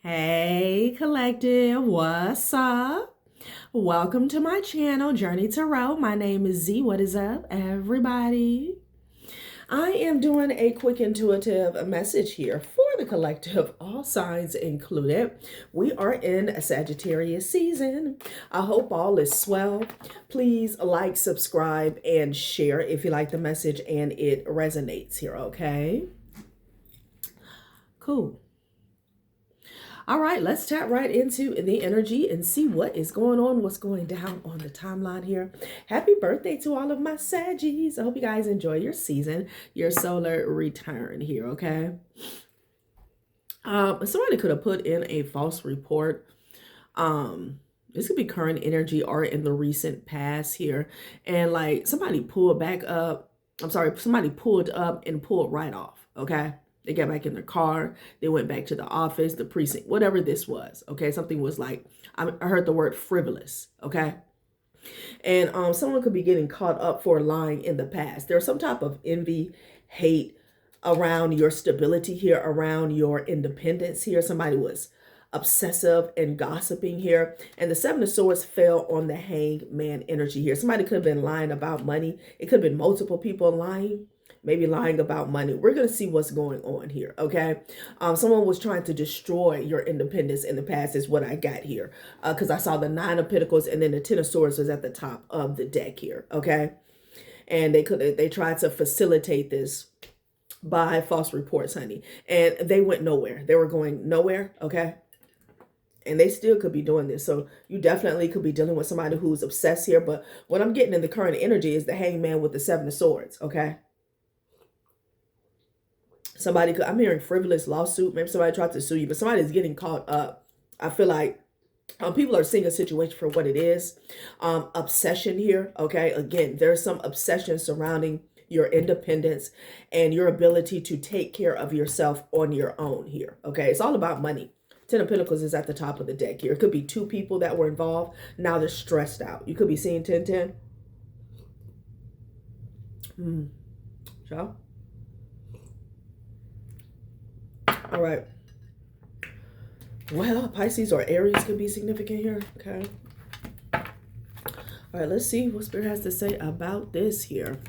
Hey collective, what's up? Welcome to my channel, Journey Tarot. My name is Z. What is up, everybody? I am doing a quick intuitive message here for the collective, all signs included. We are in a Sagittarius season. I hope all is swell. Please like, subscribe, and share if you like the message and it resonates here, okay? Cool. All right, let's tap right into the energy and see what is going on, what's going down on the timeline here. Happy birthday to all of my Saggies. I hope you guys enjoy your season, your solar return here, okay? Somebody could have put in a false report. This could be current energy or in the recent past here. And like somebody pulled back up. Somebody pulled up and pulled right off, okay? They got back in their car. They went back to the office, the precinct, whatever this was. Okay, something was like, I heard the word frivolous. Okay, and someone could be getting caught up for lying in the past. There's some type of envy, hate around your stability here, around your independence here. Somebody was obsessive and gossiping here, and the Seven of Swords fell on the Hangman energy here. Somebody could have been lying about money. It could have been multiple people lying. Maybe lying about money. We're going to see what's going on here, okay? Someone was trying to destroy your independence in the past is what I got here. Because I saw the Nine of Pentacles and then the Ten of Swords was at the top of the deck here, okay? And they tried to facilitate this by false reports, honey. And they went nowhere. They were going nowhere, okay? And they still could be doing this. So you definitely could be dealing with somebody who's obsessed here. But what I'm getting in the current energy is the Hangman with the Seven of Swords, okay? Somebody could, I'm hearing frivolous lawsuit. Maybe somebody tried to sue you, but somebody's getting caught up. I feel like people are seeing a situation for what it is. Obsession here. Okay. Again, there's some obsession surrounding your independence and your ability to take care of yourself on your own here. Okay. It's all about money. Ten of Pentacles is at the top of the deck here. It could be two people that were involved. Now they're stressed out. You could be seeing 10-10. Ciao. All right. Well, Pisces or Aries could be significant here. Okay. All right, let's see what Spirit has to say about this here.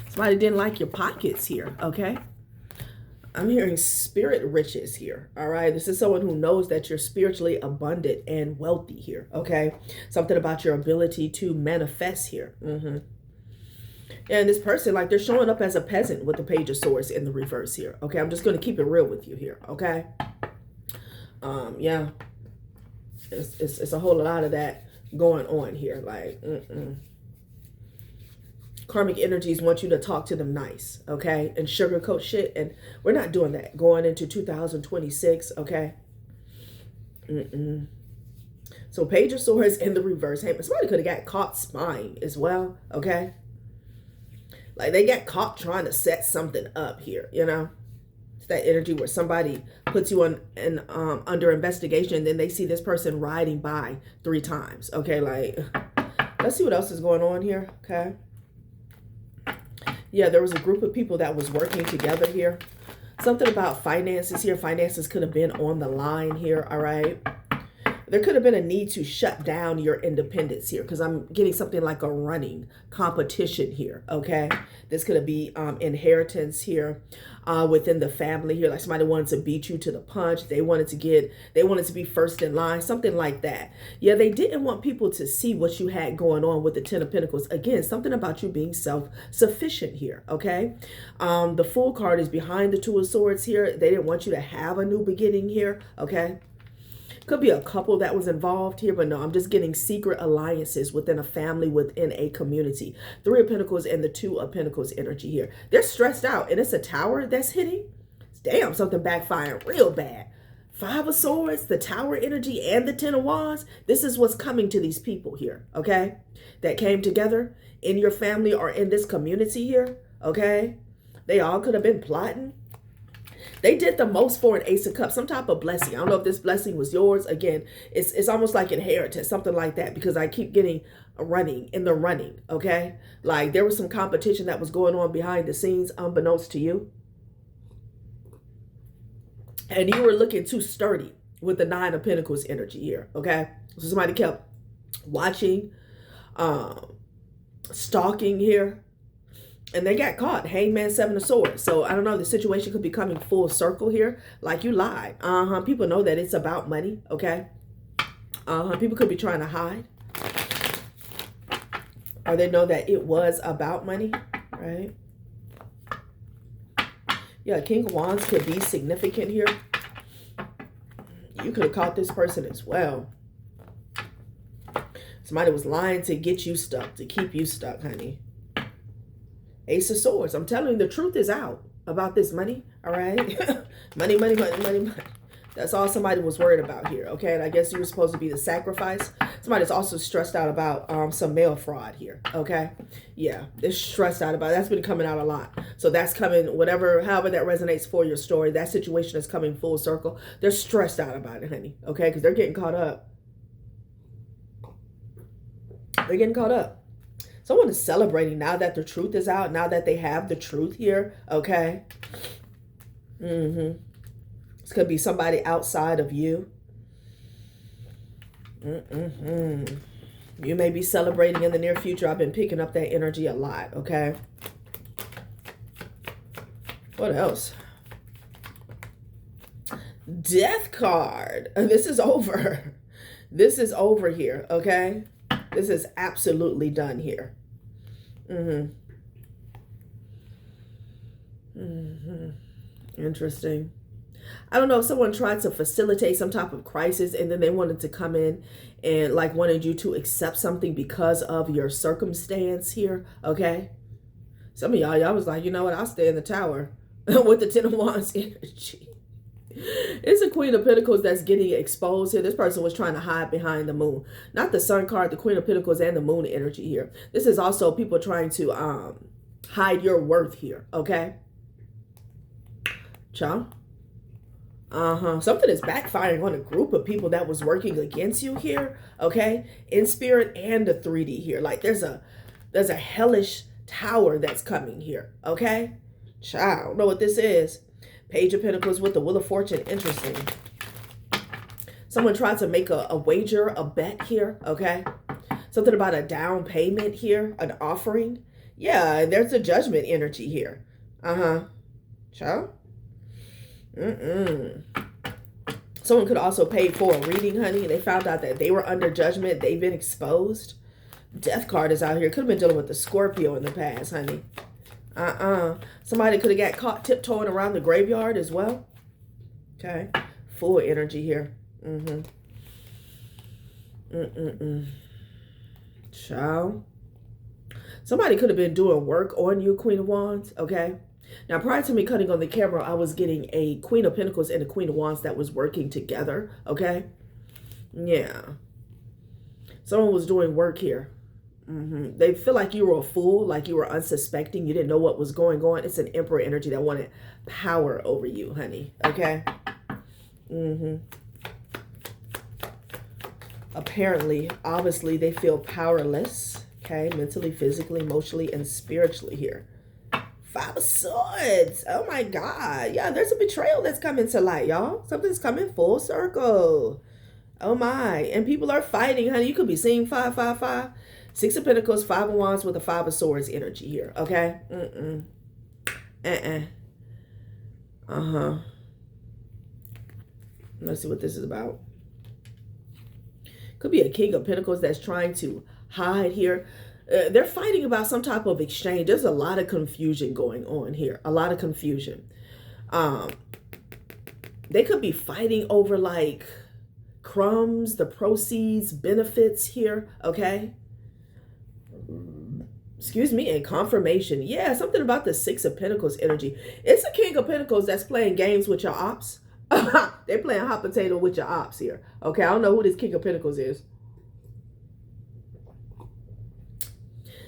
Somebody didn't like your pockets here. Okay. I'm hearing spirit riches here. All right. This is someone who knows that you're spiritually abundant and wealthy here. Okay. Something about your ability to manifest here. And this person, like they're showing up as a peasant with the Page of Swords in the reverse here. Okay, I'm just going to keep it real with you here. Okay. Yeah. It's a whole lot of that going on here. Like, Karmic energies want you to talk to them nice. Okay. And sugarcoat shit. And we're not doing that going into 2026. Okay. So Page of Swords in the reverse. Hey, somebody could have got caught spying as well. Okay. Like they got caught trying to set something up here, you know? It's that energy where somebody puts you under investigation and then they see this person riding by 3 times. Okay, like, let's see what else is going on here, okay? Yeah, there was a group of people that was working together here. Something about finances here. Finances could have been on the line here, all right? There could have been a need to shut down your independence here because I'm getting something like a running competition here, okay? This could be inheritance here within the family here. Like somebody wanted to beat you to the punch. They wanted to be first in line, something like that. Yeah, they didn't want people to see what you had going on with the Ten of Pentacles. Again, something about you being self-sufficient here, okay? The Fool card is behind the Two of Swords here. They didn't want you to have a new beginning here, okay? Could be a couple that was involved here, but no, I'm just getting secret alliances within a family, within a community. Three of Pentacles and the Two of Pentacles energy here. They're stressed out, and it's a tower that's hitting. Damn, something backfiring real bad. Five of Swords, the Tower energy, and the Ten of Wands. This is what's coming to these people here, okay? That came together in your family or in this community here, okay? They all could have been plotting. They did the most for an Ace of Cups, some type of blessing. I don't know if this blessing was yours. Again, it's almost like inheritance, something like that, because I keep getting running, okay? Like there was some competition that was going on behind the scenes, unbeknownst to you. And you were looking too sturdy with the Nine of Pentacles energy here, okay? So somebody kept watching, stalking here, and they got caught. Hangman, Seven of Swords. So I don't know, the situation could be coming full circle here. Like, you lied. People know that it's about money, okay? People could be trying to hide. Or they know that it was about money, right? Yeah, King of Wands could be significant here. You could have caught this person as well. Somebody was lying to get you stuck, to keep you stuck, honey. Ace of Swords. I'm telling you, the truth is out about this money, all right? Money, money, money, money, money. That's all somebody was worried about here, okay? And I guess you were supposed to be the sacrifice. Somebody's also stressed out about some mail fraud here, okay? Yeah, they're stressed out about it. That's been coming out a lot. So that's coming, however that resonates for your story, that situation is coming full circle. They're stressed out about it, honey, okay? Because they're getting caught up. They're getting caught up. Someone is celebrating now that the truth is out, now that they have the truth here, okay? This could be somebody outside of you. You may be celebrating in the near future. I've been picking up that energy a lot, okay? What else? Death card. This is over. This is over here, okay? This is absolutely done here. Interesting. I don't know if someone tried to facilitate some type of crisis and then they wanted to come in and like wanted you to accept something because of your circumstance here, okay? Some of y'all was like, you know what, I'll stay in the tower with the Ten of Wands energy. It's a Queen of Pentacles that's getting exposed here. This person was trying to hide behind the moon. Not the Sun card, the Queen of Pentacles and the moon energy here. This is also people trying to hide your worth here, okay? Child. Something is backfiring on a group of people that was working against you here, okay? In spirit and the 3D here. Like there's a hellish tower that's coming here, okay? Child, I don't know what this is. Page of Pentacles with the Wheel of Fortune. Interesting. Someone tried to make a wager, a bet here, okay? Something about a down payment here, an offering. Yeah, and there's a judgment energy here. Child. Someone could also pay for a reading, honey. They found out that they were under judgment. They've been exposed. Death card is out here. Could have been dealing with the Scorpio in the past, honey. Somebody could have got caught tiptoeing around the graveyard as well. Okay. Full energy here. Child. Somebody could have been doing work on you, Queen of Wands. Okay. Now, prior to me cutting on the camera, I was getting a Queen of Pentacles and a Queen of Wands that was working together. Okay. Yeah. Someone was doing work here. They feel like you were a fool, like you were unsuspecting. You didn't know what was going on. It's an Emperor energy that wanted power over you, honey. Okay. Apparently, obviously, they feel powerless. Okay. Mentally, physically, emotionally, and spiritually here. 5 of Swords. Oh my God. Yeah, there's a betrayal that's coming to light, y'all. Something's coming full circle. Oh my. And people are fighting, honey. You could be seeing 5, 5, 5. 6 of Pentacles, 5 of Wands with a 5 of Swords energy here. Okay. Let's see what this is about. Could be a King of Pentacles that's trying to hide here. They're fighting about some type of exchange. There's a lot of confusion going on here. A lot of confusion. They could be fighting over like crumbs, the proceeds, benefits here. Okay. Excuse me, and confirmation. Yeah, something about the 6 of Pentacles energy. It's a King of Pentacles that's playing games with your ops. They're playing hot potato with your ops here. Okay, I don't know who this King of Pentacles is.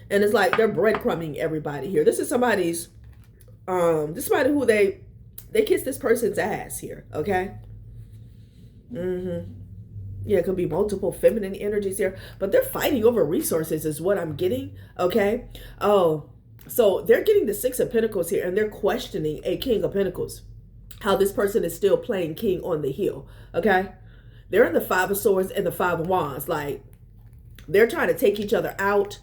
And it's like they're breadcrumbing everybody here. This is somebody's, this is somebody who they kiss this person's ass here, okay? Yeah, it could be multiple feminine energies here, but they're fighting over resources is what I'm getting, okay? Oh, so they're getting the 6 of Pentacles here, and they're questioning a King of Pentacles, how this person is still playing king on the heel, okay? They're in the Five of Swords and the Five of Wands. Like, they're trying to take each other out,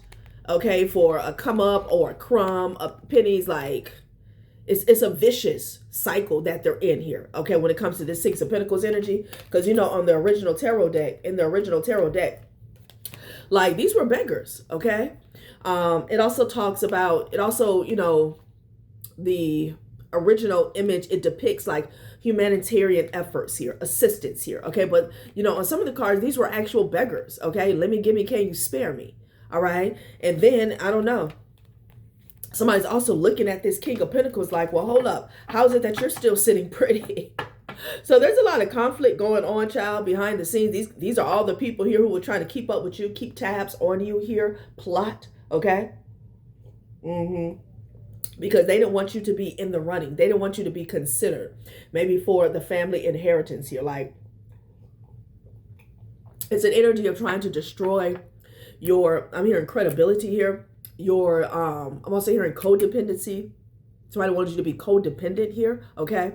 okay, for a come up or a crumb, a pennies. Like, it's a vicious cycle that they're in here, okay, when it comes to this Six of Pentacles energy. Because, you know, on the original tarot deck, like, these were beggars, okay? It also talks about, you know, the original image, it depicts like humanitarian efforts here, assistance here, okay? But, you know, on some of the cards, these were actual beggars, okay? Let me, give me, can you spare me? All right? And then, I don't know, somebody's also looking at this King of Pentacles like, well, hold up. How is it that you're still sitting pretty? So there's a lot of conflict going on, child, behind the scenes. These are all the people here who were trying to keep up with you, keep tabs on you here, plot, okay? Because they didn't want you to be in the running. They didn't want you to be considered. Maybe for the family inheritance here. Like, it's an energy of trying to destroy your, I'm hearing credibility here. Your, I'm also hearing codependency. Somebody wanted you to be codependent here, okay?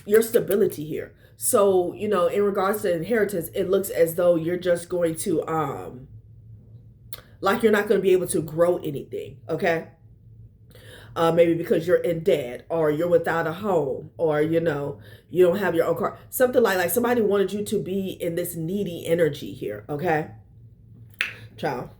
Your stability here. So, you know, in regards to inheritance, it looks as though you're just going to, like you're not going to be able to grow anything, okay? Maybe because you're in debt, or you're without a home, or, you know, you don't have your own car. Something like somebody wanted you to be in this needy energy here, okay? Child.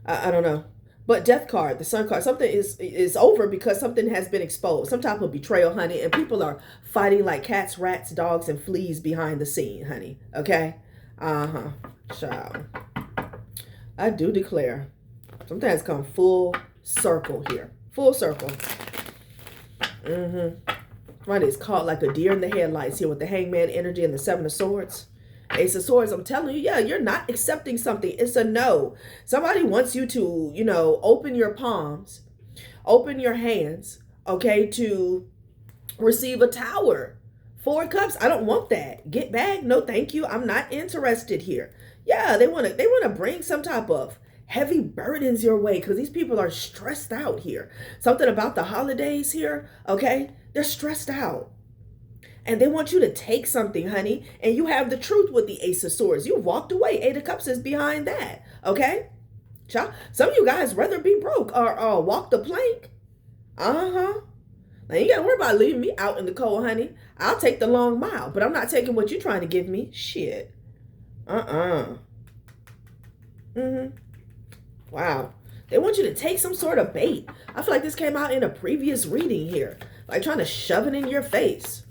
I don't know. But Death card, the Sun card, something is over because something has been exposed. Some type of betrayal, honey. And people are fighting like cats, rats, dogs, and fleas behind the scene, honey. Okay? Child. I do declare. Something has come full circle here. Full circle. Somebody is caught like a deer in the headlights here with the Hangman energy and the Seven of Swords. Ace of Swords, I'm telling you, yeah, you're not accepting something. It's a no. Somebody wants you to, you know, open your palms, open your hands, okay, to receive a Tower. Four of Cups, I don't want that. Get back. No, thank you. I'm not interested here. Yeah, they want to bring some type of heavy burdens your way because these people are stressed out here. Something about the holidays here, okay? They're stressed out. And they want you to take something, honey. And you have the truth with the Ace of Swords. You walked away. Eight of Cups is behind that. Okay? Child, some of you guys rather be broke or walk the plank. Now you got to worry about leaving me out in the cold, honey. I'll take the long mile. But I'm not taking what you're trying to give me. Shit. Wow. They want you to take some sort of bait. I feel like this came out in a previous reading here. Like trying to shove it in your face.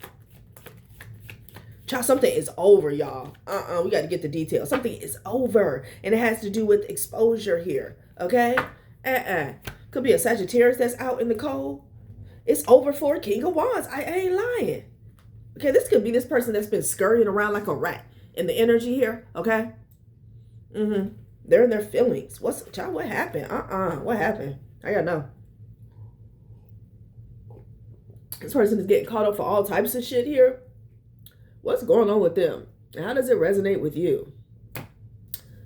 Child, something is over, y'all. We got to get the details. Something is over. And it has to do with exposure here. Okay? Could be a Sagittarius that's out in the cold. It's over for King of Wands. I ain't lying. Okay, this could be this person that's been scurrying around like a rat in the energy here. Okay? They're in their feelings. Child, what happened? What happened? I gotta know. This person is getting caught up for all types of shit here. What's going on with them? And how does it resonate with you?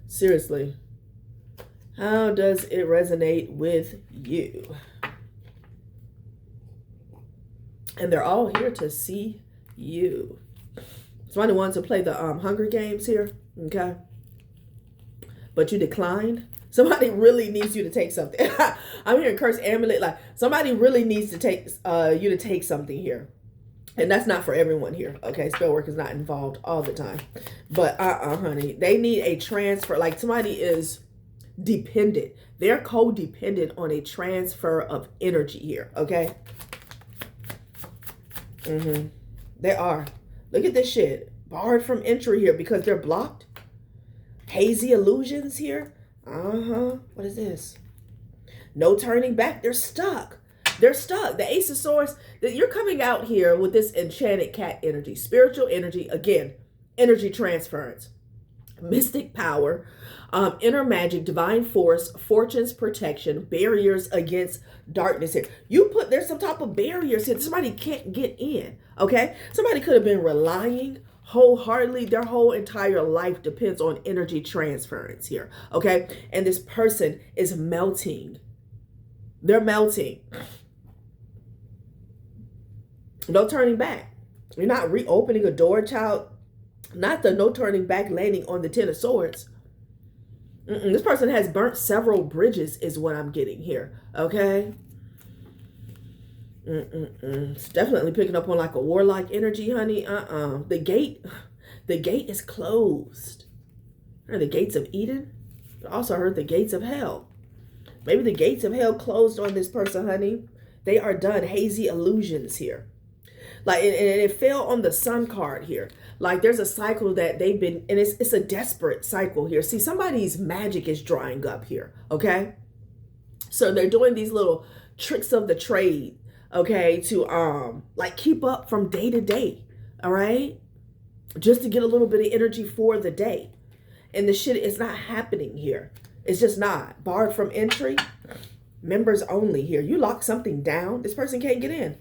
Seriously. How does it resonate with you? And they're all here to see you. Somebody wants to play the Hunger Games here. Okay. But you declined. Somebody really needs you to take something. I'm hearing curse amulet. Like somebody really needs to take you to take something here. And that's not for everyone here. Okay, spell work is not involved all the time. But honey, they need a transfer. Like somebody is dependent. They're codependent on a transfer of energy here. Okay. They are. Look at this shit. Barred from entry here because they're blocked. Hazy illusions here. What is this? No turning back. They're stuck. They're stuck. The Ace of Swords, you're coming out here with this enchanted cat energy, spiritual energy, again, energy transference, mystic power, inner magic, divine force, fortune's protection, barriers against darkness here. There's some type of barriers here. Somebody can't get in, okay? Somebody could have been relying wholeheartedly. Their whole entire life depends on energy transference here, okay? And this person is melting. They're melting. No turning back. You're not reopening a door, child. Not the no turning back landing on the Ten of Swords. This person has burnt several bridges is what I'm getting here. Okay. It's definitely picking up on like a warlike energy, honey. The gate is closed. Heard the gates of Eden. I also heard the gates of hell. Maybe the gates of hell closed on this person, honey. They are done. Hazy illusions here. Like, and it fell on the Sun card here. Like, there's a cycle that they've been, and it's a desperate cycle here. See, somebody's magic is drying up here, okay? So they're doing these little tricks of the trade, okay, to like keep up from day to day, all right? Just to get a little bit of energy for the day. And the shit is not happening here. It's just not. Barred from entry. Members only here. You lock something down. This person can't get in.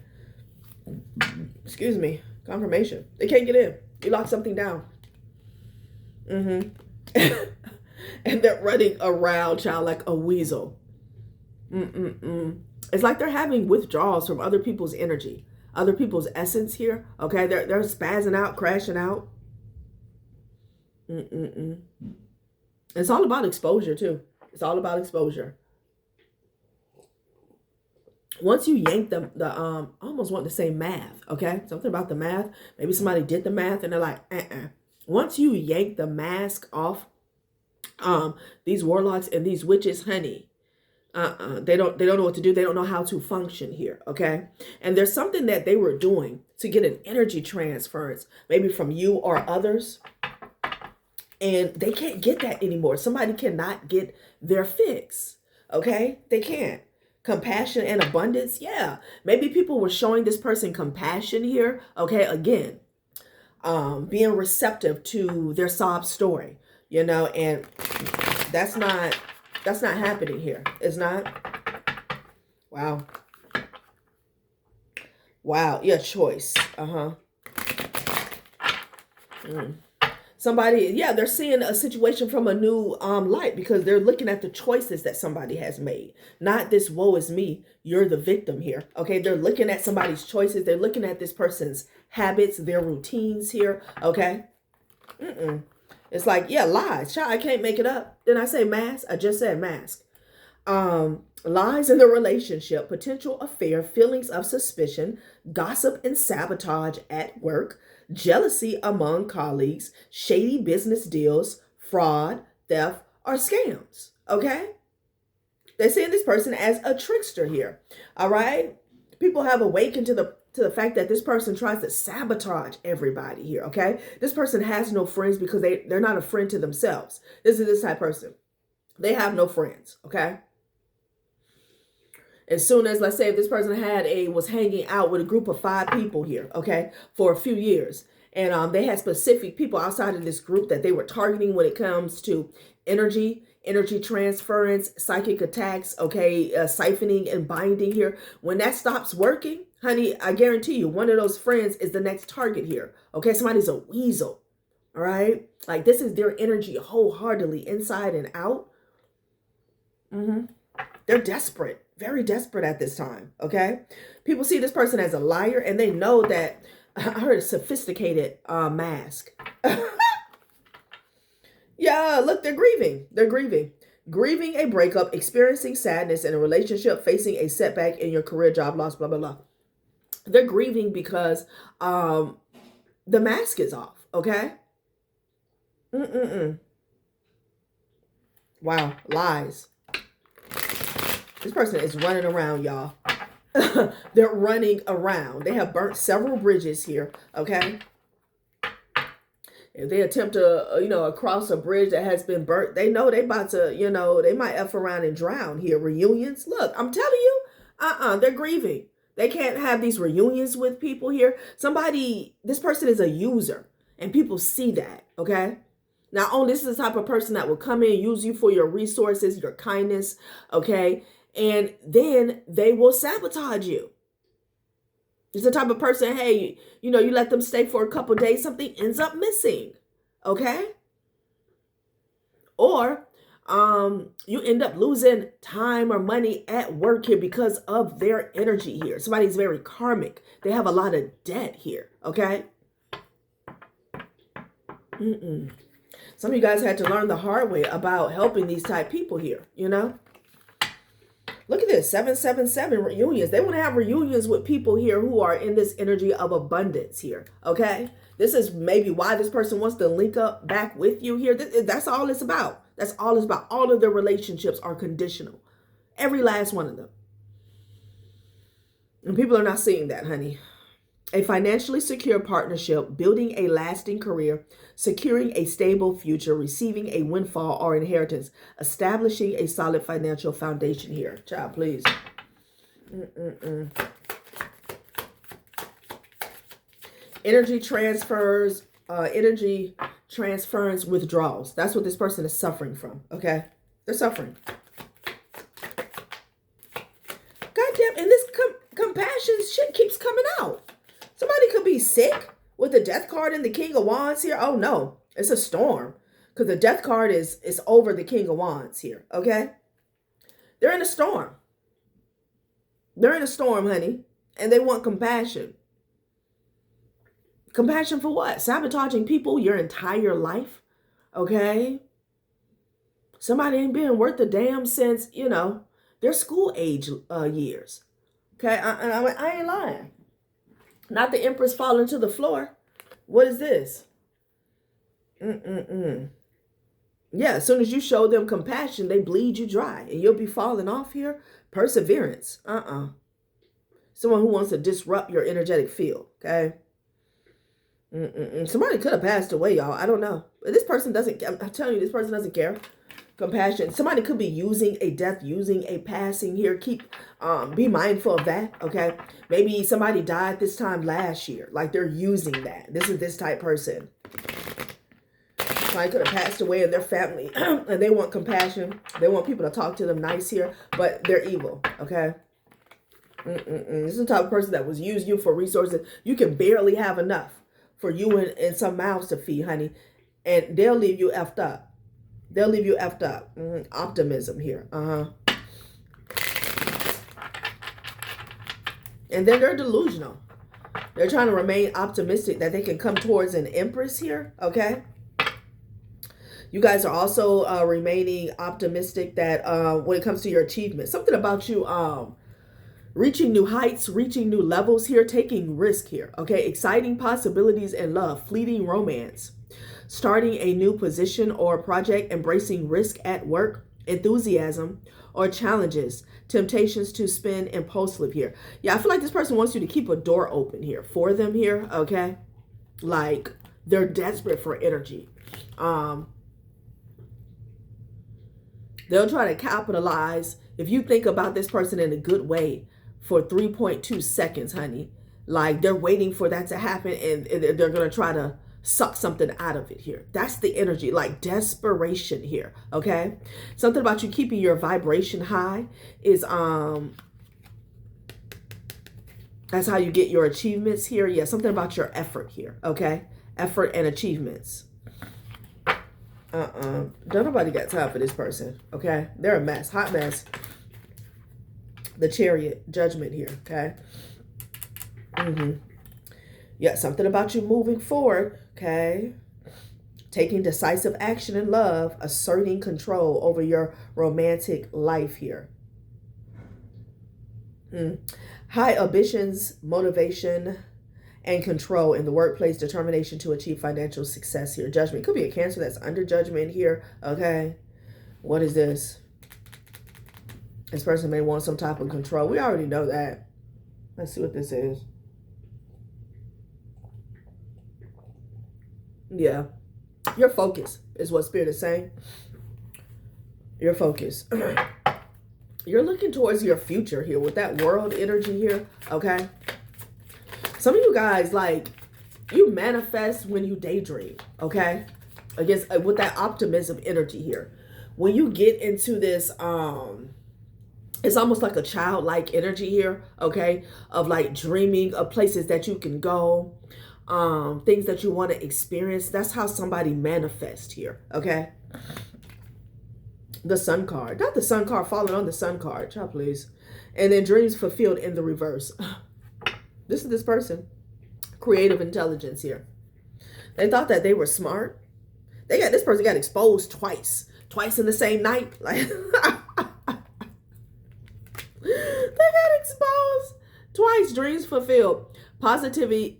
Excuse me. Confirmation. They can't get in. You lock something down. And they're running around, child, like a weasel. It's like they're having withdrawals from other people's energy. Other people's essence here. Okay. They're spazzing out, crashing out. It's all about exposure too. It's all about exposure. Once you yank the I almost want to say math, okay? Something about the math. Maybe somebody did the math and they're like, Once you yank the mask off these warlocks and these witches, honey, they don't know what to do. They don't know how to function here, okay? And there's something that they were doing to get an energy transference, maybe from you or others. And they can't get that anymore. Somebody cannot get their fix, okay? They can't. Compassion and abundance, yeah. Maybe people were showing this person compassion here, okay? Again, being receptive to their sob story, you know, and that's not happening here. It's not. Wow. Yeah, choice. Somebody, yeah, they're seeing a situation from a new light because they're looking at the choices that somebody has made. Not this woe is me, you're the victim here. Okay, they're looking at somebody's choices. They're looking at this person's habits, their routines here. Okay. It's like, yeah, lies. Child, I can't make it up. Didn't I say mask? I just said mask. Lies in the relationship, potential affair, feelings of suspicion, gossip and sabotage at work, jealousy among colleagues, shady business deals, fraud, theft, or scams. Okay? They're seeing this person as a trickster here. All right? People have awakened to the fact that this person tries to sabotage everybody here. Okay? This person has no friends because they're not a friend to themselves. This is this type of person. They have no friends. Okay? As soon as, let's say, if this person was hanging out with a group of 5 people here, okay, for a few years, and they had specific people outside of this group that they were targeting when it comes to energy transference, psychic attacks, okay, siphoning and binding here. When that stops working, honey, I guarantee you, one of those friends is the next target here. Okay, somebody's a weasel. All right, like this is their energy wholeheartedly, inside and out. They're desperate. Very desperate at this time, okay? People see this person as a liar, and they know that, I heard a sophisticated mask. Yeah, look, they're grieving. They're grieving. Grieving a breakup, experiencing sadness in a relationship, facing a setback in your career, job loss, blah, blah, blah. They're grieving because the mask is off, okay? Wow, lies. This person is running around, y'all. They're running around. They have burnt several bridges here, okay? If they attempt to, cross a bridge that has been burnt, they know they about to, they might F around and drown here. Reunions. Look, I'm telling you, they're grieving. They can't have these reunions with people here. This person is a user, and people see that, okay? Not only this is the type of person that will come in, use you for your resources, your kindness, okay? And then they will sabotage you. It's the type of person, hey, you let them stay for a couple days, something ends up missing, okay? Or you end up losing time or money at work here because of their energy here. Somebody's very karmic. They have a lot of debt here, okay? Some of you guys had to learn the hard way about helping these type people here, you know? Look at this, 777 reunions. They want to have reunions with people here who are in this energy of abundance here, okay? This is maybe why this person wants to link up back with you here. That's all it's about. That's all it's about. All of their relationships are conditional. Every last one of them. And people are not seeing that, honey. A financially secure partnership, building a lasting career, securing a stable future, receiving a windfall or inheritance, establishing a solid financial foundation here. Child, please. Energy transfers, withdrawals. That's what this person is suffering from, okay? They're suffering. Goddamn, and this compassion shit keeps coming out. Somebody could be sick with the death card and the King of Wands here. Oh no, it's a storm. Because the death card is over the King of Wands here, okay? They're in a storm. They're in a storm, honey. And they want compassion. Compassion for what? Sabotaging people your entire life, okay? Somebody ain't been worth a damn since, you know, their school age years. Okay, I ain't lying. Not the Empress falling to the floor. What is this? Yeah, as soon as you show them compassion, they bleed you dry. And you'll be falling off here. Perseverance. Someone who wants to disrupt your energetic field, okay? Somebody could have passed away, y'all. I don't know. But this person doesn't, I'm telling you, this person doesn't care. Compassion. Somebody could be using a death, using a passing here. Be mindful of that, okay? Maybe somebody died this time last year. Like they're using that. This is this type person. Somebody could have passed away in their family and they want compassion. They want people to talk to them nice here, but they're evil, okay? This is the type of person that was use you for resources. You can barely have enough for you and some mouths to feed, honey. And they'll leave you effed up. They'll leave you effed up. Optimism here. And then they're delusional. They're trying to remain optimistic that they can come towards an Empress here. Okay. You guys are also remaining optimistic that when it comes to your achievements, something about you reaching new heights, reaching new levels here, taking risk here. Okay. Exciting possibilities in love, fleeting romance. Starting a new position or project, embracing risk at work, enthusiasm or challenges, temptations to spend impulsively here. Yeah, I feel like this person wants you to keep a door open here for them here, okay? Like they're desperate for energy. They'll try to capitalize. If you think about this person in a good way for 3.2 seconds, honey, like they're waiting for that to happen and they're going to try to suck something out of it here. That's the energy, like desperation here, okay? Something about you keeping your vibration high is that's how you get your achievements here. Yeah, something about your effort here, okay? Effort and achievements. Don't nobody got time for this person, okay? They're a mess, hot mess. The Chariot, judgment here, okay? Yeah, something about you moving forward, okay? Taking decisive action in love, asserting control over your romantic life here. High ambitions, motivation, and control in the workplace, determination to achieve financial success here. Judgment. Could be a Cancer that's under judgment here, okay? What is this? This person may want some type of control. We already know that. Let's see what this is. Yeah, your focus is what Spirit is saying. Your focus. You're looking towards your future here with that world energy here, okay? Some of you guys, like, you manifest when you daydream, okay? Against with that optimism energy here. When you get into this, it's almost like a childlike energy here, okay? Of like dreaming of places that you can go. Things that you want to experience. That's how somebody manifests here, okay? The sun card. Not the sun card falling on the sun card. Child, please. And then dreams fulfilled in the reverse. This is this person. Creative intelligence here. They thought that they were smart. This person got exposed twice. Twice in the same night. Like they got exposed twice. Dreams fulfilled. Positivity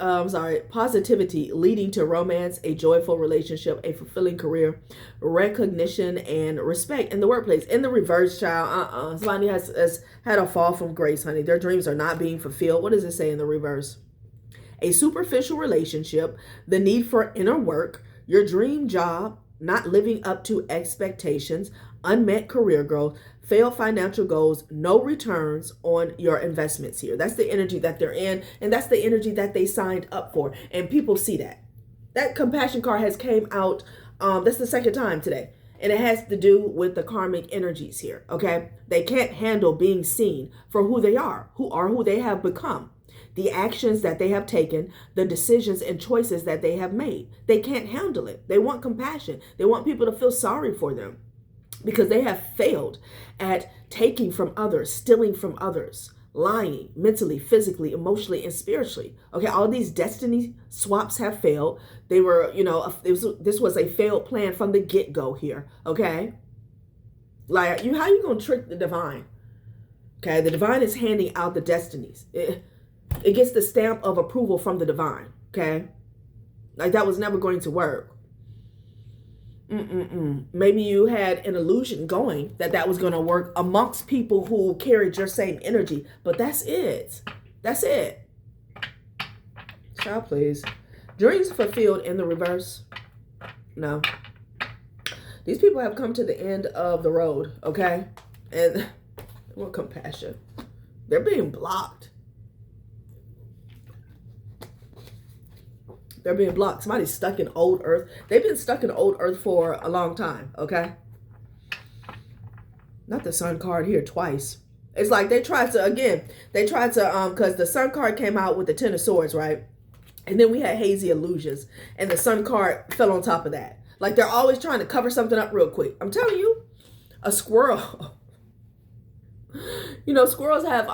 leading to romance, a joyful relationship, a fulfilling career, recognition, and respect in the workplace. In the reverse, child, somebody has had a fall from grace, honey. Their dreams are not being fulfilled. What does it say in the reverse? A superficial relationship, the need for inner work, your dream job, not living up to expectations, unmet career growth, failed financial goals, no returns on your investments here. That's the energy that they're in, and that's the energy that they signed up for. And people see that. That compassion card has came out, that's the second time today. And it has to do with the karmic energies here, okay? They can't handle being seen for who they are who they have become. The actions that they have taken, the decisions and choices that they have made. They can't handle it. They want compassion. They want people to feel sorry for them because they have failed at taking from others, stealing from others, lying mentally, physically, emotionally, and spiritually. Okay, all these destiny swaps have failed. They were, this was a failed plan from the get-go here, okay? Like, how you going to trick the divine? Okay, the divine is handing out the destinies. It gets the stamp of approval from the divine, okay? Like that was never going to work. Maybe you had an illusion going that was going to work amongst people who carried your same energy, but that's it. That's it. Child, please. Dreams fulfilled in the reverse? No. These people have come to the end of the road, okay? And they want compassion. They're being blocked. They're being blocked. Somebody's stuck in old earth. They've been stuck in old earth for a long time, okay? Not the sun card here twice. It's like they tried to, because the sun card came out with the 10 of swords, right? And then we had hazy illusions. And the sun card fell on top of that. Like they're always trying to cover something up real quick. I'm telling you, a squirrel. Squirrels have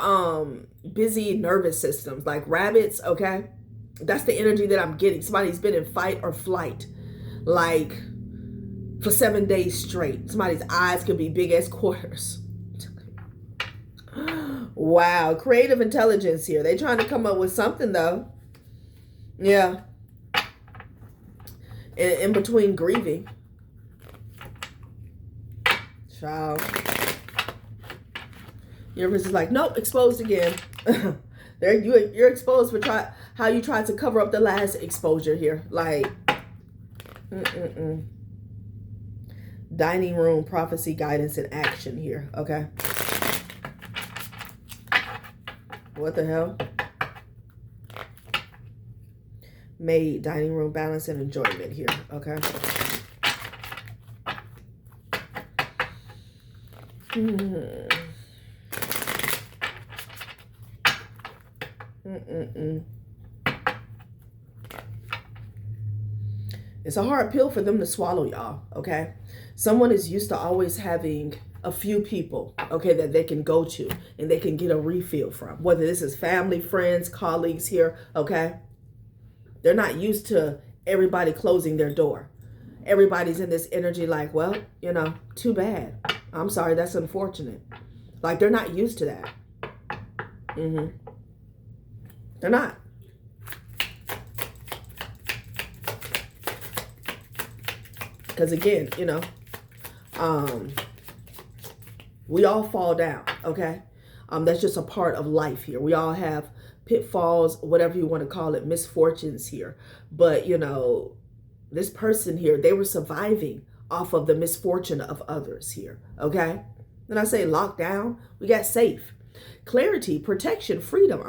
busy nervous systems like rabbits, okay? That's the energy that I'm getting. Somebody's been in fight or flight, like for 7 days straight. Somebody's eyes can be big as quarters. Wow. Creative intelligence here. They're trying to come up with something though. Yeah. In between grieving. Child. Universe is like, nope, exposed again. You're exposed for how you tried to cover up the last exposure here. Like, dining room, prophecy, guidance, and action here. Okay. What the hell? Maid, dining room, balance, and enjoyment here. Okay. It's a hard pill for them to swallow, y'all, okay? Someone is used to always having a few people, okay, that they can go to and they can get a refill from, whether this is family, friends, colleagues here, okay? They're not used to everybody closing their door. Everybody's in this energy like, well, too bad. I'm sorry, that's unfortunate. Like, they're not used to that. They're not. Because again, we all fall down, okay? That's just a part of life here. We all have pitfalls, whatever you want to call it, misfortunes here. But, this person here, they were surviving off of the misfortune of others here, okay? When I say locked down, we got safe. Clarity, protection, freedom.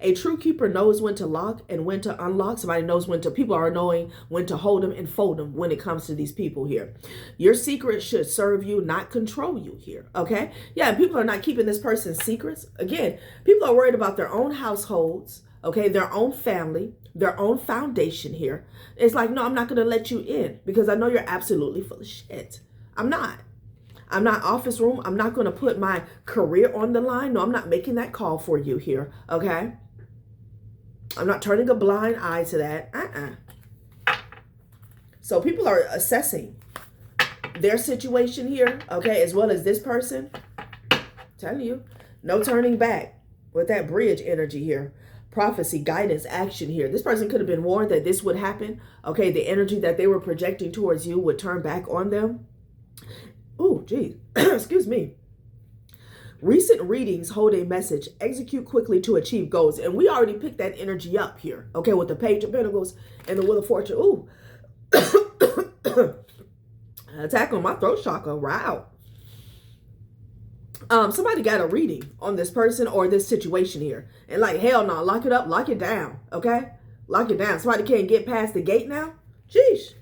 A true keeper knows when to lock and when to unlock. Somebody knows people are knowing when to hold them and fold them when it comes to these people here. Your secret should serve you, not control you here. Okay. Yeah. People are not keeping this person's secrets. Again, people are worried about their own households. Okay. Their own family, their own foundation here. It's like, no, I'm not going to let you in because I know you're absolutely full of shit. I'm not. I'm not office room. I'm not going to put my career on the line. No, I'm not making that call for you here. Okay. I'm not turning a blind eye to that. So people are assessing their situation here. Okay. As well as this person. I'm telling you, no turning back with that bridge energy here. Prophecy, guidance, action here. This person could have been warned that this would happen. Okay, the energy that they were projecting towards you would turn back on them. Oh, geez. Excuse me. Recent readings hold a message. Execute quickly to achieve goals. And we already picked that energy up here. Okay, with the Page of Pentacles and the Wheel of Fortune. Ooh. Attack on my throat chakra. Wow. Somebody got a reading on this person or this situation here. And like, hell no, lock it up, lock it down, okay? Lock it down. Somebody can't get past the gate now? Sheesh.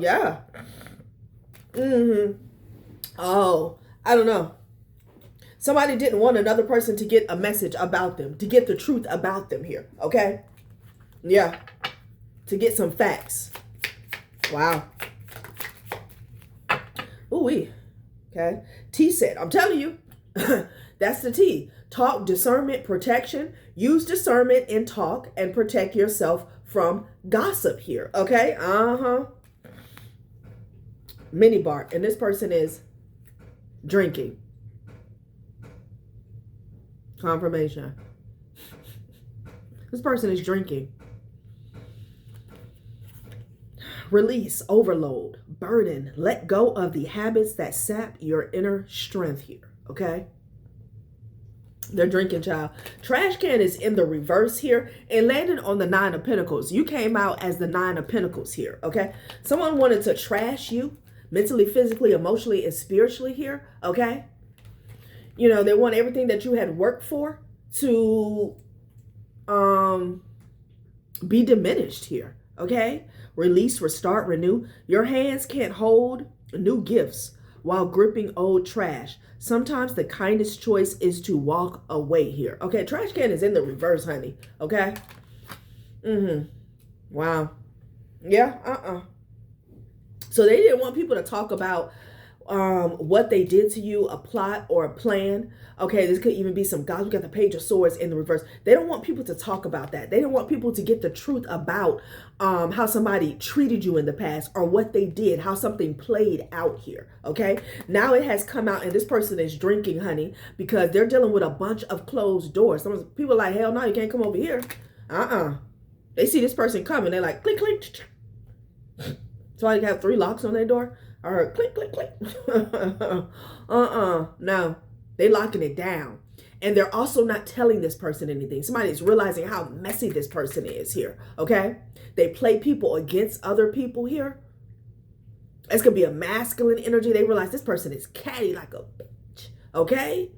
Yeah. Oh, I don't know. Somebody didn't want another person to get a message about them, to get the truth about them here, okay? Yeah. To get some facts. Wow. Ooh-wee. Okay. T said, I'm telling you, that's the T. Talk, discernment, protection. Use discernment in talk and protect yourself from gossip here. Okay. Mini bar. And this person is drinking. Confirmation. This person is drinking. Release, overload, burden, let go of the habits that sap your inner strength here, okay? They're drinking, child. Trash can is in the reverse here and landed on the 9 of Pentacles. You came out as the 9 of Pentacles here, okay? Someone wanted to trash you mentally, physically, emotionally, and spiritually here, okay? You know, they want everything that you had worked for to be diminished here, okay? Release, restart, renew. Your hands can't hold new gifts while gripping old trash. Sometimes the kindest choice is to walk away here. Okay, trash can is in the reverse, honey. Okay? Wow. Yeah, So they didn't want people to talk about what they did to you, a plot or a plan. Okay, this could even be some gods. We got the Page of Swords in the reverse. They don't want people to talk about that. They don't want people to get the truth about how somebody treated you in the past or what they did, how something played out here. Okay, now it has come out and this person is drinking, honey, because they're dealing with a bunch of closed doors. Some people are like, hell no, you can't come over here. They see this person coming. They're like, click, click. Somebody got 3 locks on their door. I heard click, click, click. No, they locking it down. And they're also not telling this person anything. Somebody's realizing how messy this person is here, okay? They play people against other people here. It's going to be a masculine energy. They realize this person is catty like a bitch, okay?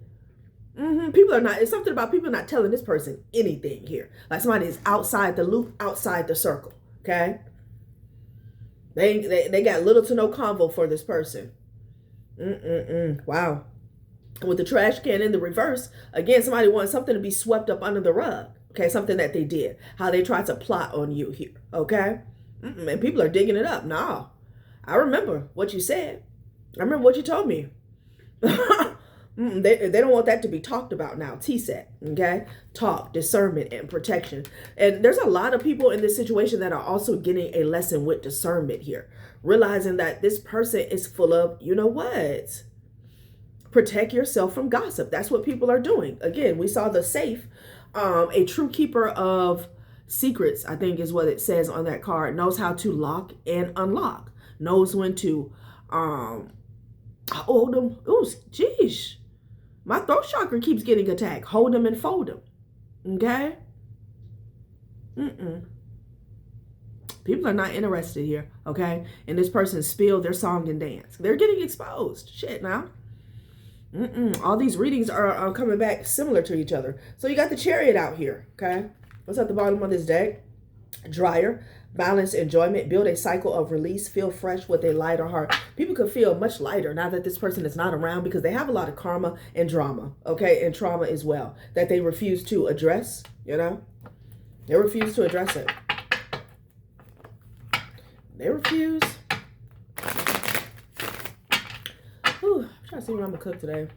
People are not, it's something about people not telling this person anything here. Like somebody is outside the loop, outside the circle, okay? They got little to no convo for this person. Wow. And with the trash can in the reverse, again, somebody wants something to be swept up under the rug. Okay, something that they did. How they tried to plot on you here. Okay? And people are digging it up. No. I remember what you said. I remember what you told me. They don't want that to be talked about now. T-set, okay? Talk, discernment, and protection. And there's a lot of people in this situation that are also getting a lesson with discernment here. Realizing that this person is full of, you know what? Protect yourself from gossip. That's what people are doing. Again, we saw the safe. A true keeper of secrets, I think is what it says on that card, knows how to lock and unlock. Knows when to hold them. Oh, geez. My throat chakra keeps getting attacked. Hold them and fold them. Okay? People are not interested here. Okay? And this person spilled their song and dance. They're getting exposed. Shit now. All these readings are coming back similar to each other. So you got the Chariot out here. Okay? What's at the bottom of this deck? Dryer. Balance, enjoyment, build a cycle of release, feel fresh with a lighter heart. People could feel much lighter now that this person is not around because they have a lot of karma and drama, okay, and trauma as well, that they refuse to address, you know? They refuse to address it. They refuse. trying to see what I'm gonna cook today.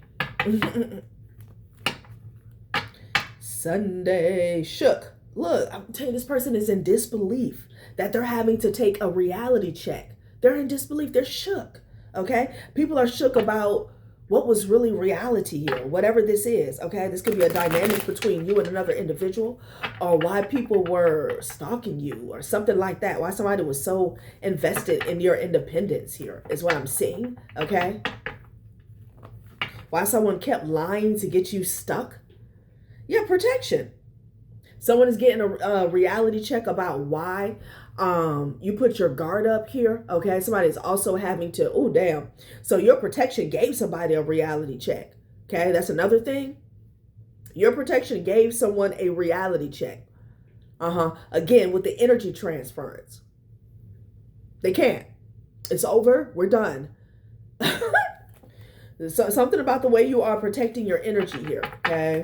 Sunday. Shook. Look, I'm telling you, this person is in disbelief that they're having to take a reality check. They're in disbelief. They're shook. Okay? People are shook about what was really reality here, whatever this is. Okay? This could be a dynamic between you and another individual, or why people were stalking you or something like that. Why somebody was so invested in your independence here is what I'm seeing. Okay? Why someone kept lying to get you stuck. Yeah, protection. Someone is getting a reality check about why you put your guard up here. Okay, somebody is also having to, oh damn. So your protection gave somebody a reality check. Okay, that's another thing. Your protection gave someone a reality check. Again, with the energy transference. They can't. It's over. We're done. So something about the way you are protecting your energy here. Okay.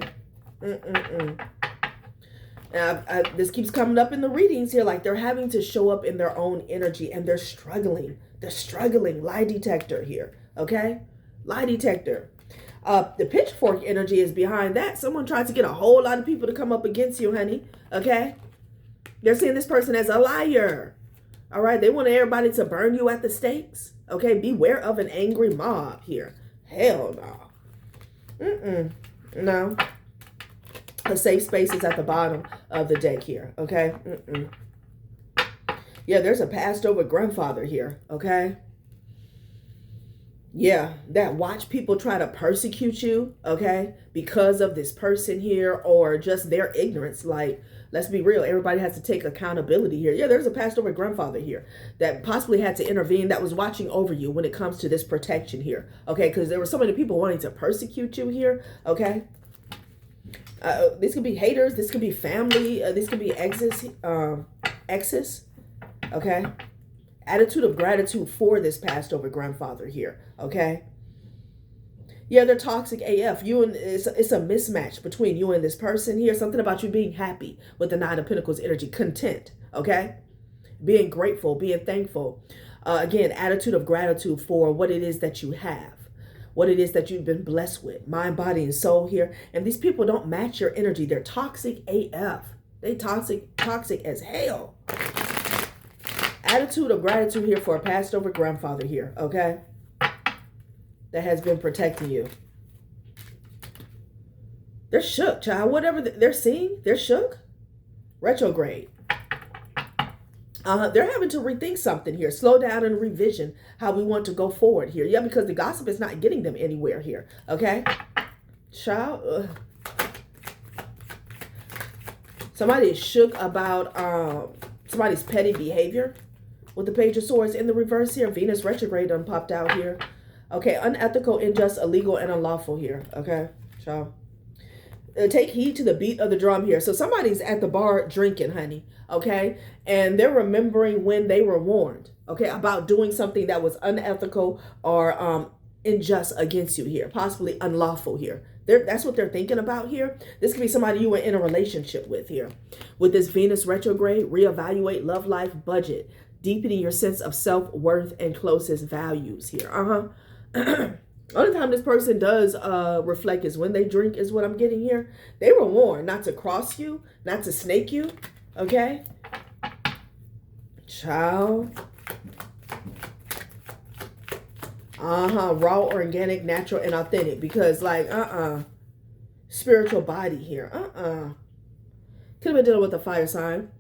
This keeps coming up in the readings here, like they're having to show up in their own energy and they're struggling. They're struggling. Lie detector here. Okay. Lie detector. The pitchfork energy is behind that. Someone tried to get a whole lot of people to come up against you, honey. Okay. They're seeing this person as a liar. All right. They want everybody to burn you at the stakes. Okay. Beware of an angry mob here. Hell no. No. A safe space is at the bottom of the deck here. Okay. Yeah, there's a passed over grandfather here. Okay. Yeah, that watch people try to persecute you. Okay. Because of this person here or just their ignorance. Like, let's be real. Everybody has to take accountability here. Yeah, there's a passed over grandfather here that possibly had to intervene, that was watching over you when it comes to this protection here. Okay. Because there were so many people wanting to persecute you here. Okay. This could be haters. This could be family. This could be exes. Okay. Attitude of gratitude for this passed over grandfather here. Okay. Yeah, they're toxic AF. It's a mismatch between you and this person here. Something about you being happy with the Nine of Pentacles energy. Content. Okay. Being grateful. Being thankful. Again, attitude of gratitude for what it is that you have. What it is that you've been blessed with, mind, body, and soul here. And these people don't match your energy. They're toxic AF. They toxic as hell. Attitude of gratitude here for a passed over grandfather here, okay? That has been protecting you. They're shook, child. Whatever they're seeing, they're shook. Retrograde. They're having to rethink something here. Slow down and revision how we want to go forward here. Yeah, because the gossip is not getting them anywhere here. Okay? Child. Somebody is shook about somebody's petty behavior with the Page of Swords in the reverse here. Venus retrograde done popped out here. Okay, unethical, unjust, illegal, and unlawful here. Okay, child. Take heed to the beat of the drum here. So somebody's at the bar drinking, honey. Okay. And they're remembering when they were warned, okay, about doing something that was unethical or unjust against you here, possibly unlawful here. That's what they're thinking about here. This could be somebody you were in a relationship with here. With this Venus retrograde, reevaluate love life budget, deepening your sense of self-worth and closest values here. Only time this person does reflect is when they drink is what I'm getting here. They were warned not to cross you, not to snake you. Okay? Child. Raw, organic, natural, and authentic. Because like, spiritual body here. Could have been dealing with a fire sign.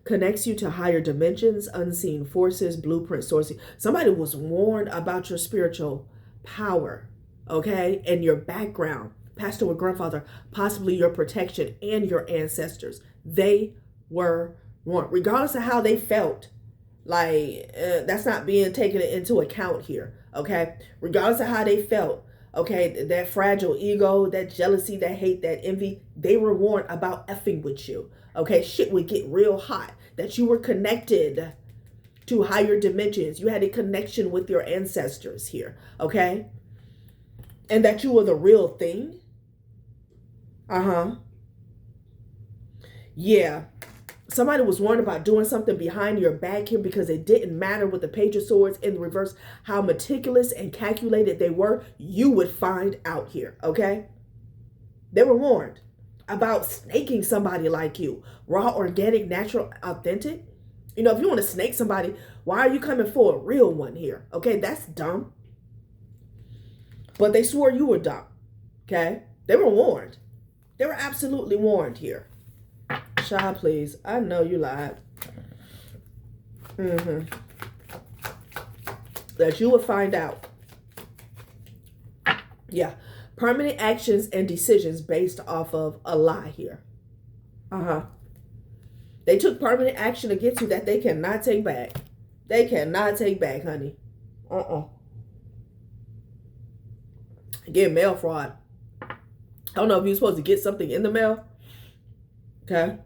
Connects you to higher dimensions, unseen forces, blueprint sourcing. Somebody was warned about your spiritual power, okay, and your background, passed over grandfather, possibly your protection and your ancestors. They were warned, regardless of how they felt. Like that's not being taken into account here, okay? Regardless of how they felt, okay, that fragile ego, that jealousy, that hate, that envy, they were warned about effing with you, okay? Shit would get real hot. That you were connected to higher dimensions. You had a connection with your ancestors here, okay? And that you were the real thing. Yeah. Somebody was warned about doing something behind your back here because it didn't matter with the Page of Swords in the reverse, how meticulous and calculated they were. You would find out here, okay? They were warned about snaking somebody like you. Raw, organic, natural, authentic. You know, if you want to snake somebody, why are you coming for a real one here? Okay, that's dumb. But they swore you were dumb, okay? They were warned. They were absolutely warned here. Child, please. I know you lied. That you would find out. Yeah. Permanent actions and decisions based off of a lie here. They took permanent action against you that they cannot take back. They cannot take back, honey. Again, mail fraud. I don't know if you're supposed to get something in the mail. Okay.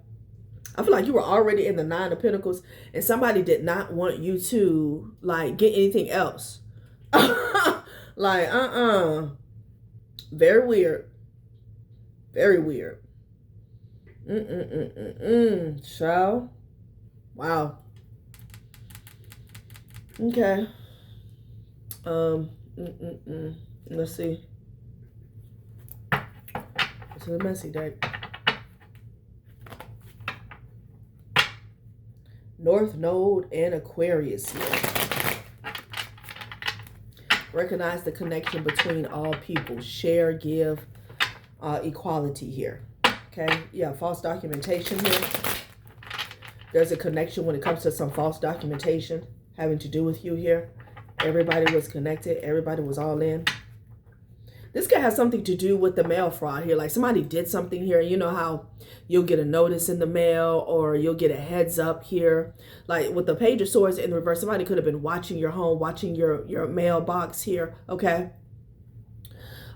I feel like you were already in the Nine of Pentacles and somebody did not want you to like get anything else. Like, very weird. Very weird. So, wow. Okay. Let's see. It's a messy day. North Node and Aquarius here. Recognize the connection between all people. Share, give, equality here. Okay, yeah, false documentation here. There's a connection when it comes to some false documentation having to do with you here. Everybody was connected. Everybody was all in. This guy has something to do with the mail fraud here. Like somebody did something here. You know how you'll get a notice in the mail or you'll get a heads up here. Like with the Page of Swords in reverse, somebody could have been watching your home, watching your mailbox here. Okay.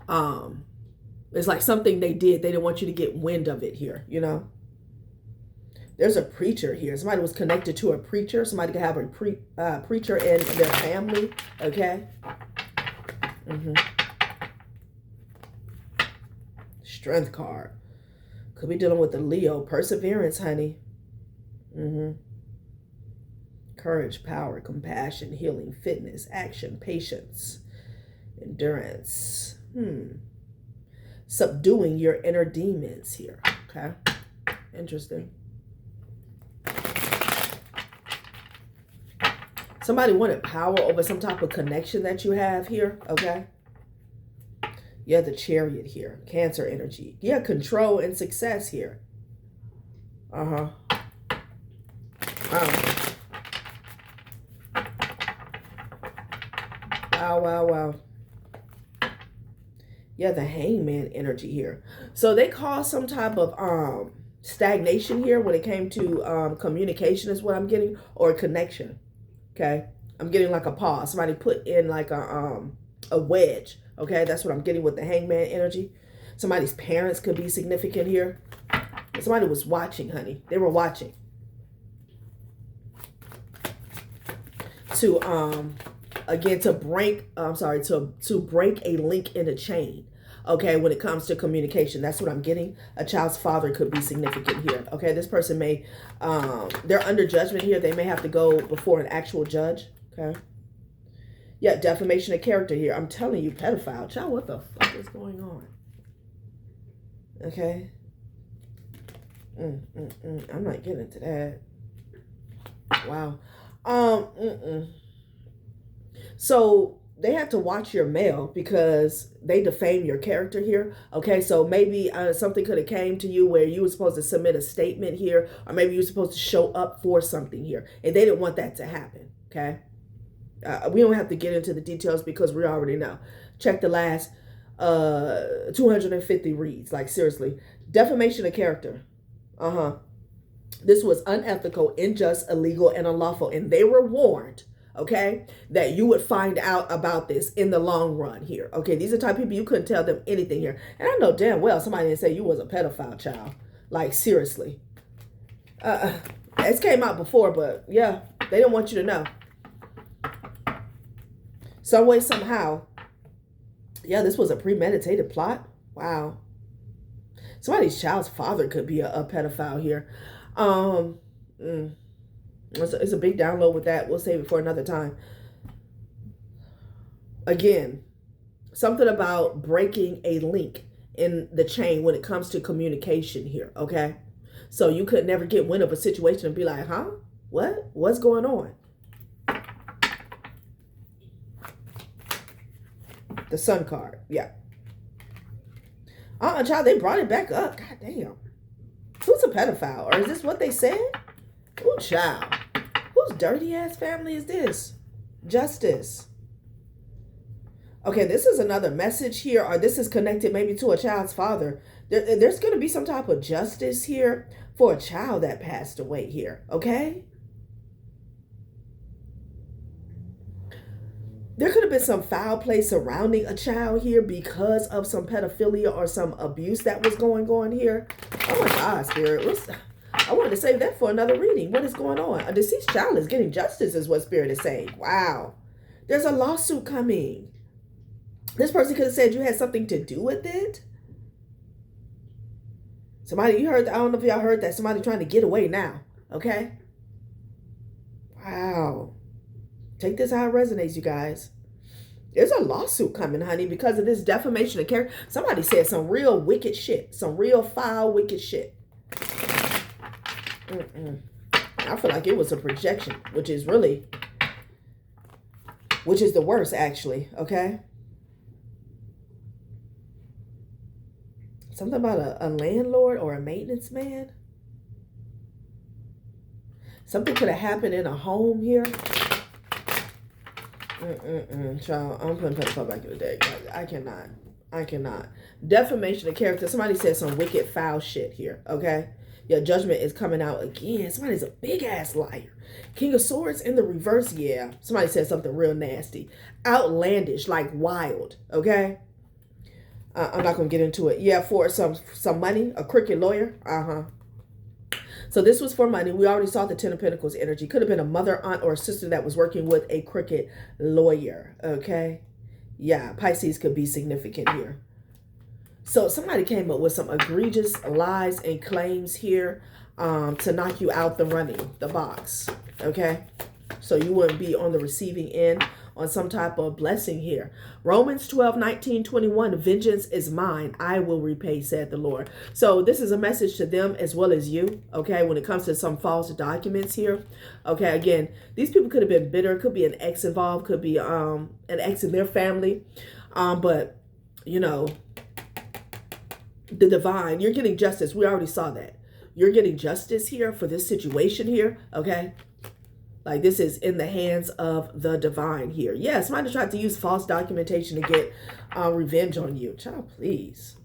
It's like something they did. They didn't want you to get wind of it here, you know. There's a preacher here. Somebody was connected to a preacher. Somebody could have a preacher in their family. Okay. Strength card. Could be dealing with the Leo. Perseverance, honey. Courage, power, compassion, healing, fitness, action, patience, endurance. Subduing your inner demons here. Okay. Interesting. Somebody wanted power over some type of connection that you have here. Okay. Yeah, the Chariot here. Cancer energy. Yeah, control and success here. Wow, wow, wow. Yeah, the Hangman energy here. So they caused some type of stagnation here when it came to communication is what I'm getting, or connection. Okay. I'm getting like a pause. Somebody put in like a wedge. Okay, that's what I'm getting with the Hangman energy. Somebody's parents could be significant here. Somebody was watching, honey. They were watching. To again, to break, to break a link in a chain. Okay, when it comes to communication, that's what I'm getting. A child's father could be significant here. Okay, this person may, they're under judgment here. They may have to go before an actual judge. Okay. Yeah, defamation of character here. I'm telling you, pedophile. Child, what the fuck is going on? Okay. I'm not getting into that. Wow. So they had to watch your mail because they defame your character here. Okay, so maybe something could have came to you where you were supposed to submit a statement here, or maybe you were supposed to show up for something here, and they didn't want that to happen. Okay. We don't have to get into the details because we already know. Check the last 250 reads. Like, seriously. Defamation of character. This was unethical, unjust, illegal, and unlawful. And they were warned, okay, that you would find out about this in the long run here. Okay, these are the type of people you couldn't tell them anything here. And I know damn well somebody didn't say you was a pedophile, child. Like, seriously. This came out before, but yeah, they didn't want you to know. Some way, somehow. Yeah, this was a premeditated plot. Wow. Somebody's child's father could be a pedophile here. It's a big download with that. We'll save it for another time. Again, something about breaking a link in the chain when it comes to communication here, okay? So you could never get wind of a situation and be like, huh? What? What's going on? The Sun card, yeah. Child, they brought it back up. God damn. Who's a pedophile? Or is this what they said? Ooh, child. Whose dirty ass family is this? Justice. Okay, this is another message here, or this is connected maybe to a child's father. There's going to be some type of justice here for a child that passed away here, okay? There could have been some foul play surrounding a child here because of some pedophilia or some abuse that was going on here. Oh my God, Spirit. I wanted to save that for another reading. What is going on? A deceased child is getting justice is what Spirit is saying. Wow. There's a lawsuit coming. This person could have said you had something to do with it. Somebody, you heard, I don't know if y'all heard that. Somebody trying to get away now. Okay? Wow. Take this how it resonates, you guys. There's a lawsuit coming, honey, because of this defamation of character. Somebody said some real wicked shit. Some real foul, wicked shit. I feel like it was a projection, which is the worst, actually. Okay? Something about a landlord or a maintenance man. Something could have happened in a home here. Child, I'm putting pedophile back in the deck. I cannot. Defamation of character. Somebody said some wicked foul shit here. Okay? Your judgment is coming out again. Somebody's a big ass liar. King of Swords in the reverse. Yeah. Somebody said something real nasty. Outlandish, like wild. Okay? I'm not going to get into it. Yeah, for some money, a crooked lawyer. So this was for money. We already saw the Ten of Pentacles energy. Could have been a mother, aunt, or a sister that was working with a crooked lawyer. Okay? Yeah, Pisces could be significant here. So somebody came up with some egregious lies and claims here to knock you out the running, the box. Okay? So you wouldn't be on the receiving end on some type of blessing here. Romans 12:19-21, vengeance is mine, I will repay, said the Lord. So this is a message to them as well as you, okay, when it comes to some false documents here. Okay, again, these people could have been bitter, could be an ex involved, could be an ex in their family. But, you know, the divine, you're getting justice. We already saw that. You're getting justice here for this situation here, okay? Like this is in the hands of the divine here. Yeah, somebody tried to use false documentation to get revenge on you. Child, please.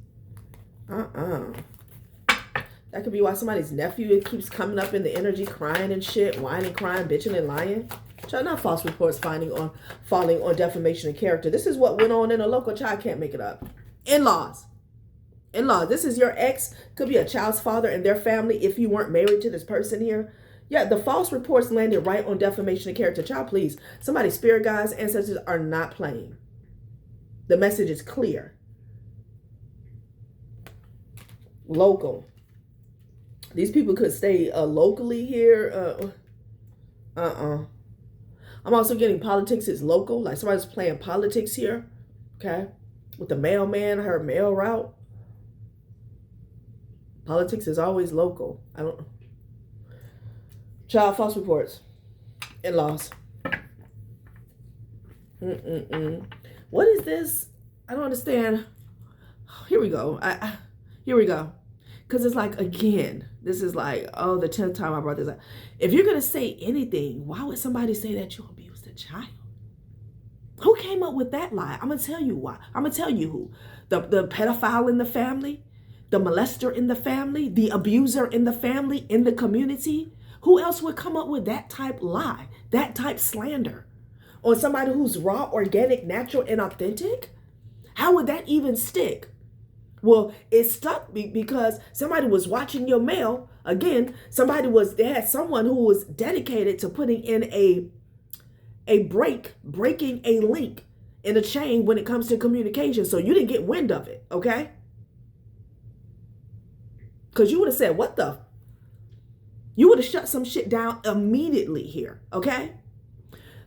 That could be why somebody's nephew keeps coming up in the energy, crying and shit, whining, crying, bitching and lying. Child, not false reports falling on defamation of character. This is what went on in a local child. Can't make it up. In-laws. This is your ex. Could be a child's father and their family if you weren't married to this person here. Yeah, the false reports landed right on defamation of character. Child, please. Somebody's spirit guides, ancestors are not playing. The message is clear. Local. These people could stay locally here. I'm also getting politics is local. Like somebody's playing politics here. Okay. With the mailman, her mail route. Politics is always local. I don't know. Child, false reports. In-laws. What is this? I don't understand. Here we go. Here we go. Because it's like, again, this is like, oh, the 10th time I brought this up. If you're going to say anything, why would somebody say that you abused a child? Who came up with that lie? I'm going to tell you why. I'm going to tell you who. The pedophile in the family, the molester in the family, the abuser in the family, in the community. Who else would come up with that type lie, that type slander on somebody who's raw, organic, natural, and authentic? How would that even stick? Well, it stuck because somebody was watching your mail. Again, they had someone who was dedicated to putting in breaking a link in a chain when it comes to communication. So you didn't get wind of it, okay? Because you would have said, what the? You would have shut some shit down immediately here, okay?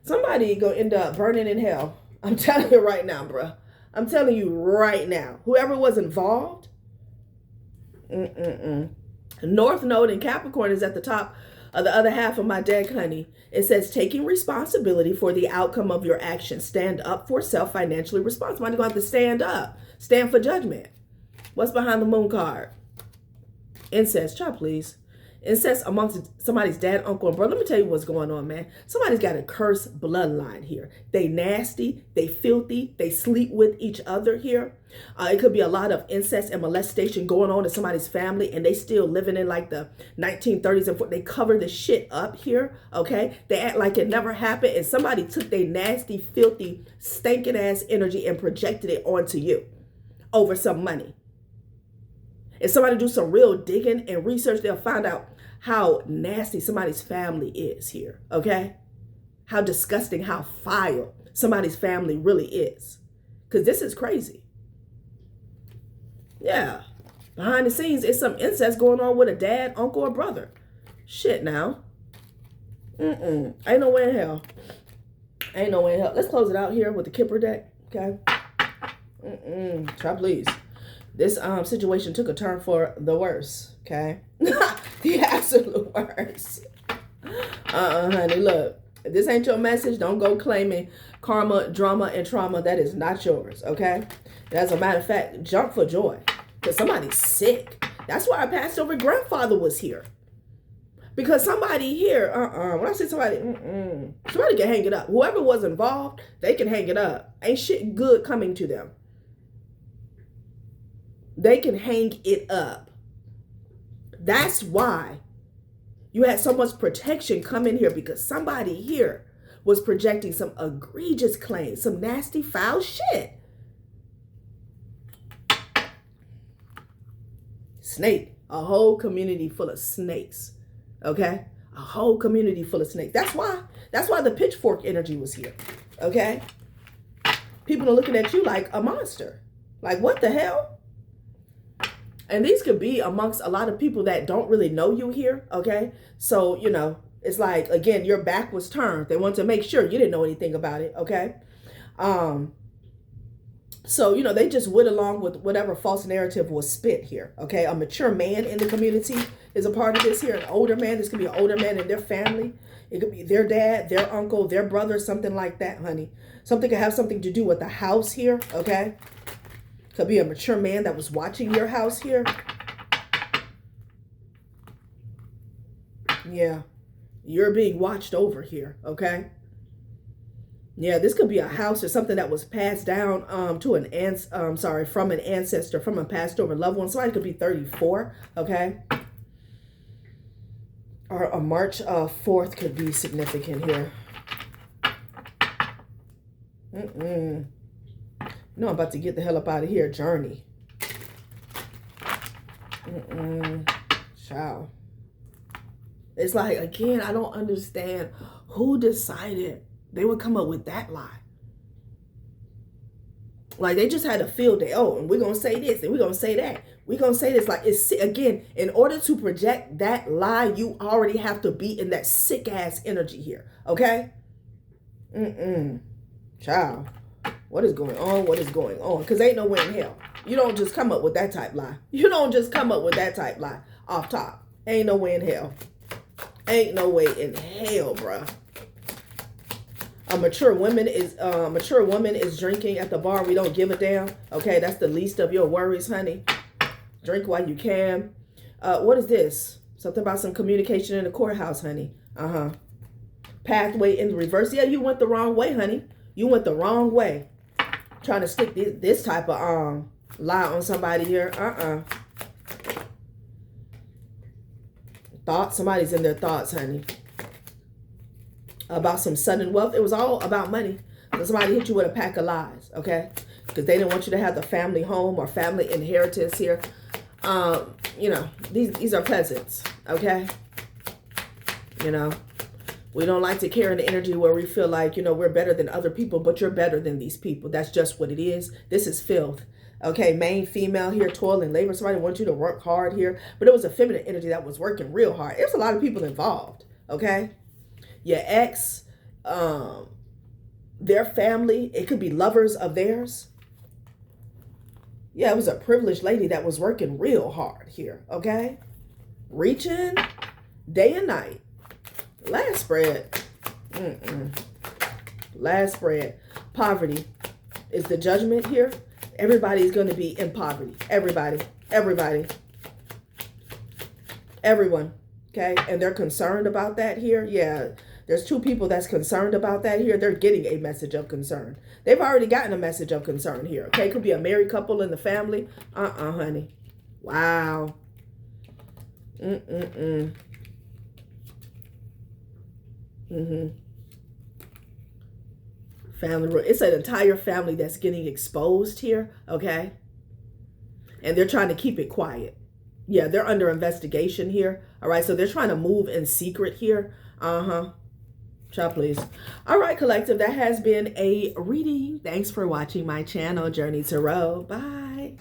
Somebody gonna end up burning in hell. I'm telling you right now, bruh. I'm telling you right now. Whoever was involved, North Node in Capricorn is at the top of the other half of my deck, honey. It says taking responsibility for the outcome of your actions. Stand up for self, financially responsible. You're going to have to stand up. Stand for judgment. What's behind the moon card? Incest. Child, please. Incest amongst somebody's dad, uncle, and brother. Let me tell you what's going on, man. Somebody's got a cursed bloodline here. They nasty, they filthy, they sleep with each other here. It could be a lot of incest and molestation going on in somebody's family, and they still living in like the 1930s and they cover the shit up here, okay? They act like it never happened, and somebody took their nasty, filthy, stinking ass energy and projected it onto you over some money. If somebody do some real digging and research, they'll find out how nasty somebody's family is here, okay? How disgusting, how vile somebody's family really is. Because this is crazy. Yeah. Behind the scenes, it's some incest going on with a dad, uncle, or brother. Shit now. Ain't no way in hell. Ain't no way in hell. Let's close it out here with the Kipper deck, okay? Try please. This situation took a turn for the worse, okay? The absolute worst. Honey, look. If this ain't your message, don't go claiming karma, drama, and trauma. That is not yours, okay? And as a matter of fact, jump for joy. Because somebody's sick. That's why our passed over grandfather was here. Because somebody here, when I say somebody, somebody can hang it up. Whoever was involved, they can hang it up. Ain't shit good coming to them. They can hang it up. That's why you had so much protection come in here, because somebody here was projecting some egregious claims, some nasty, foul shit. Snake, a whole community full of snakes, okay? A whole community full of snakes. That's why the pitchfork energy was here, okay? People are looking at you like a monster. Like, what the hell? And these could be amongst a lot of people that don't really know you here, okay? So, you know, it's like, again, your back was turned. They want to make sure you didn't know anything about it, okay? So, you know, they just went along with whatever false narrative was spit here, okay? A mature man in the community is a part of this here. An older man, this could be an older man in their family. It could be their dad, their uncle, their brother, something like that, honey. Something could have something to do with the house here, okay? Could be a mature man that was watching your house here. Yeah. You're being watched over here, okay? Yeah, this could be a house or something that was passed down from an ancestor, from a passed over loved one. Somebody could be 34, okay? Or a March 4th could be significant here. No, I'm about to get the hell up out of here. Journey. Child. It's like, again, I don't understand who decided they would come up with that lie. Like, they just had a field day. Oh, and we're going to say this and we're going to say that. We're going to say this. Like, it's, again, in order to project that lie, you already have to be in that sick ass energy here. Okay? Child. What is going on? What is going on? Because ain't no way in hell. You don't just come up with that type lie. You don't just come up with that type lie off top. Ain't no way in hell. Ain't no way in hell, bruh. A mature woman is drinking at the bar. We don't give a damn. Okay, that's the least of your worries, honey. Drink while you can. What is this? Something about some communication in the courthouse, honey. Pathway in reverse. Yeah, you went the wrong way, honey. You went the wrong way. Trying to stick this type of lie on somebody here. Thoughts. Somebody's in their thoughts, honey. About some sudden wealth. It was all about money. So somebody hit you with a pack of lies, okay? Because they didn't want you to have the family home or family inheritance here. You know, these are peasants, okay? You know, we don't like to carry the energy where we feel like, you know, we're better than other people, but you're better than these people. That's just what it is. This is filth. Okay, main female here, toil and labor. Somebody wants you to work hard here. But it was a feminine energy that was working real hard. It was a lot of people involved. Okay. Your ex, their family. It could be lovers of theirs. Yeah, it was a privileged lady that was working real hard here. Okay. Reaching day and night. Last spread. Last spread. Poverty is the judgment here. Everybody's going to be in poverty. Everybody. Everybody. Everyone. Okay. And they're concerned about that here. Yeah. There's two people that's concerned about that here. They're getting a message of concern. They've already gotten a message of concern here. Okay. Could be a married couple in the family. Honey. Wow. Family. It's an entire family that's getting exposed here. Okay. And they're trying to keep it quiet. Yeah, they're under investigation here. All right. So they're trying to move in secret here. Child, please. All right, collective. That has been a reading. Thanks for watching my channel, Journey Tarot. Bye.